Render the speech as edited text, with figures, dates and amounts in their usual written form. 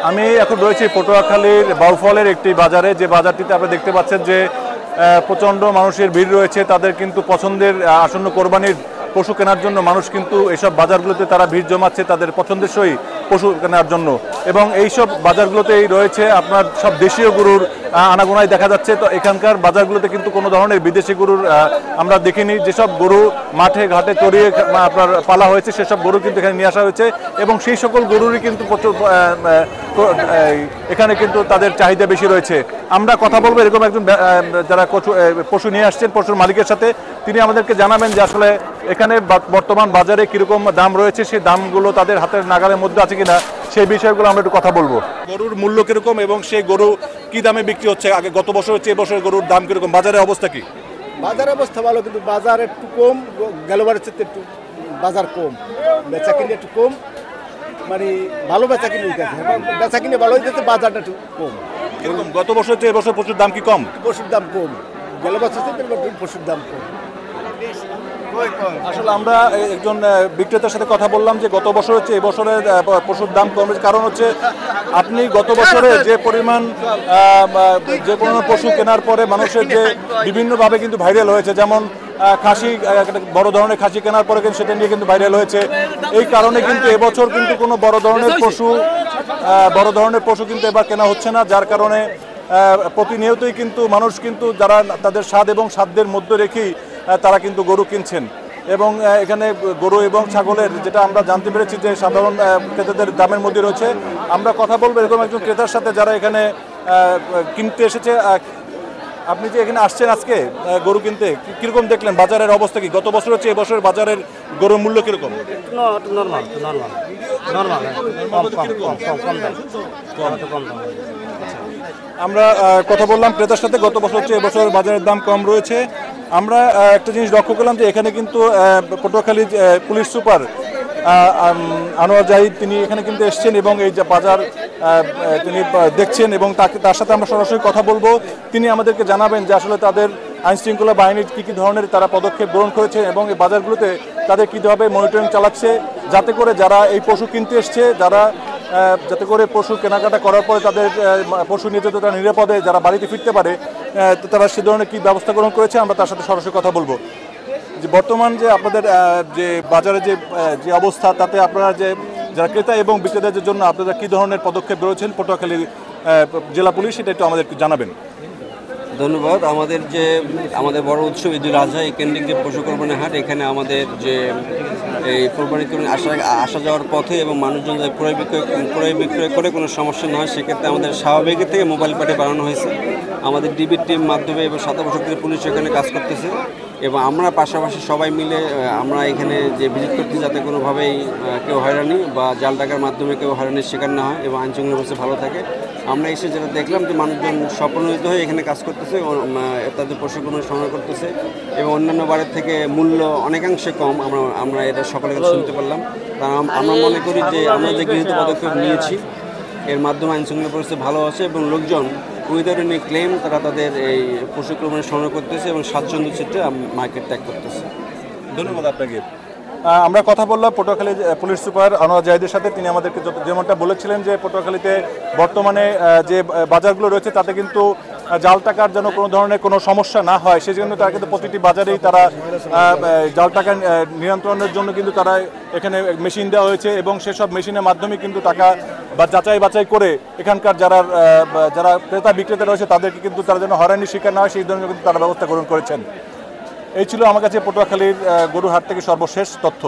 আমি এখন রয়েছি পটুয়াখালীর বাউফলের একটি বাজারে, যে বাজারটিতে আপনারা দেখতে পাচ্ছেন যে প্রচণ্ড মানুষের ভিড় রয়েছে। তাদের কিন্তু পছন্দের আসন্ন কোরবানির পশু কেনার জন্য মানুষ কিন্তু এইসব বাজারগুলোতে তারা ভিড় জমাচ্ছে তাদের পছন্দের সই পশু কেনার জন্য। এবং এইসব বাজারগুলোতেই রয়েছে আপনার সব দেশীয় গরুর আনাগোনায় দেখা যাচ্ছে। তো এখানকার বাজারগুলোতে কিন্তু কোনো ধরনের বিদেশি গরুর আমরা দেখিনি। যেসব গরু মাঠে ঘাটে চড়িয়ে আপনার পালা হয়েছে সেসব গরু কিন্তু এখানে নিয়ে আসা হয়েছে, এবং সেই সকল গরুরই কিন্তু প্রচুর এখানে কিন্তু তাদের চাহিদা বেশি রয়েছে। আমরা কথা বলবো এরকম একজন যারা পশু নিয়ে আসছেন পশুর মালিকের সাথে। তিনি আমাদেরকে জানাবেন যে আসলে এখানে বর্তমান বাজারে কিরকম দাম রয়েছে, সেই দামগুলো তাদের হাতের নাগালের মধ্যে আছে কিনা সেই বিষয়গুলো আমরা একটু কথা বলবো। গরুর মূল্য কিরকম এবং সেই গরু কি দামে বিক্রি হচ্ছে, আগে গত বছর হচ্ছে এবছরের গরুর দাম কিরকম, বাজারের অবস্থা কি? বাজারের অবস্থা ভালো, কিন্তু বাজার একটু কম, গেলবারের চেয়ে একটু বাজার কম, বেচা কিনে একটু কম, মানে ভালো বেচা কিনে হইতেছে, বেচা কিনে ভালো হইতেছে, বাজারটা একটু কম। কিরকম গত বছর হচ্ছে এবছর প্রচুর দাম কি কম? পশুর দাম কম, গেল বছর পশুর দাম কম। আসলে আমরা একজন বিক্রেতার সাথে কথা বললাম যে গত বছর হচ্ছে এবছরের পশুর দাম কমেছে, কারণ হচ্ছে আপনি গত বছরে যে পরিমাণ পশু কেনার পরে মানুষের যে বিভিন্নভাবে কিন্তু ভাইরাল হয়েছে, যেমন খাসি, বড় ধরনের খাসি কেনার পরে কিন্তু সেটা নিয়ে কিন্তু ভাইরাল হয়েছে। এই কারণে কিন্তু এবছর কিন্তু কোনো বড় ধরনের পশু কিন্তু এবার কেনা হচ্ছে না, যার কারণে প্রতিনিয়তই কিন্তু মানুষ কিন্তু যারা তাদের স্বাদ এবং সাধ্যের মধ্যে রেখেই তারা কিন্তু গরু কিনছেন। এবং এখানে গরু এবং ছাগলের যেটা আমরা জানতে পেরেছি যে সাধারণ ক্রেতাদের দামের মধ্যে রয়েছে। আমরা কথা বলবো এরকম একজন ক্রেতার সাথে যারা এখানে কিনতে এসেছে। আপনি যে এখানে আসছেন আজকে গরু কিনতে, কিরকম দেখলেন বাজারের অবস্থা কি? গত বছর হচ্ছে এবছরের বাজারের গরুর মূল্য কিরকম? আমরা কথা বললাম ক্রেতার সাথে, গত বছর হচ্ছে এবছর বাজারের দাম কম রয়েছে। আমরা একটা জিনিস লক্ষ্য করলাম যে এখানে কিন্তু পটুয়াখালীর পুলিশ সুপার আনোয়ার জাহিদ তিনি এখানে কিন্তু এসছেন এবং এই যে বাজার তিনি দেখছেন, এবং তার সাথে আমরা সরাসরি কথা বলবো। তিনি আমাদেরকে জানাবেন যে আসলে তাদের আইনশৃঙ্খলা বাহিনীর কী ধরনের তারা পদক্ষেপ গ্রহণ করেছে এবং এই বাজারগুলোতে তাদের কীভাবে মনিটরিং চালাচ্ছে, যাতে করে যারা এই পশু কিনতে এসছে যাতে করে পশু কেনাকাটা করার পরে তাদের পশু নিয়ে যেতে তারা নিরাপদে যারা বাড়িতে ফিরতে পারে, তারা সে ধরনের কী ব্যবস্থা গ্রহণ করেছে আমরা তার সাথে সরাসরি কথা বলবো। যে বর্তমান যে আপনাদের যে বাজারে যে অবস্থা, তাতে আপনারা যে যারা ক্রেতা এবং বিক্রেতাদের জন্য আপনারা কী ধরনের পদক্ষেপ রয়েছেন পটুয়াখালী জেলা পুলিশ, সেটা একটু আমাদের জানাবেন। ধন্যবাদ। আমাদের বড় উৎসব ঈদুল আজহা, এই কেন্দ্রিক যে পশু কোরবানি হাট, এখানে আমাদের যে এই কোরবানি আসা যাওয়ার পথে এবং মানুষজন যে ক্রয় বিক্রয় করে কোনো সমস্যা না হয়, সেক্ষেত্রে আমাদের স্বাভাবিকের থেকে মোবাইল পার্টি বানানো হয়েছে। আমাদের ডিবির টিম মাধ্যমে এবং 7 বছর পুলিশ এখানে কাজ করতেছে, এবং আমরা পাশাপাশি সবাই মিলে আমরা এখানে যে ভিজিট করতে যাতে কোনোভাবেই কেউ হয়রানি বা জাল টাকার মাধ্যমে কেউ হয়রানির শিকার না হয় এবং আইনশৃঙ্খলা ব্যবস্থা ভালো থাকে। আমরা এসে যেটা দেখলাম যে মানুষজন স্বপ্রণোদিত হয়ে এখানে কাজ করতেছে, তাদের পশুগুলো সংগ্রহ করতেছে, এবং অন্যান্য বারের থেকে মূল্য অনেকাংশে কম আমরা এটা সকলের কাছে শুনতে পারলাম। কারণ আমরা মনে করি যে আমরা যে গৃহীত পদক্ষেপ নিয়েছি এর মাধ্যমে আইনশৃঙ্খলা পরিস্থিতি ভালো আছে এবং লোকজন উইদাউট এনি ক্লেম তারা তাদের এই পশু কোরবানি সংগ্রহ করতেছে এবং স্বাচ্ছন্দ্য চিত্রে মার্কেট ত্যাগ করতেছে। ধন্যবাদ আপনাকে। আমরা কথা বললাম পটুয়াখালী পুলিশ সুপার আনোয়ার জাহিদের সাথে। তিনি আমাদেরকে যেমনটা বলেছিলেন যে পটুয়াখালীতে বর্তমানে যে বাজারগুলো রয়েছে তাতে কিন্তু জাল টাকার যেন কোনো ধরনের কোনো সমস্যা না হয়, সেই জন্য তারা কিন্তু প্রতিটি বাজারেই তারা জাল টাকা নিয়ন্ত্রণের জন্য কিন্তু তারা এখানে মেশিন দেওয়া হয়েছে, এবং সেসব মেশিনের মাধ্যমে কিন্তু টাকা বা যাচাই বাছাই করে এখানকার যারা ক্রেতা বিক্রেতা রয়েছে তাদেরকে কিন্তু তারা যেন হয়রানির শিকার না হয় সেই ধরনের কিন্তু তারা ব্যবস্থা গ্রহণ করেছেন। এই ছিল আমার কাছে পটুয়াখালীর গরুর হাট থেকে সর্বশেষ তথ্য।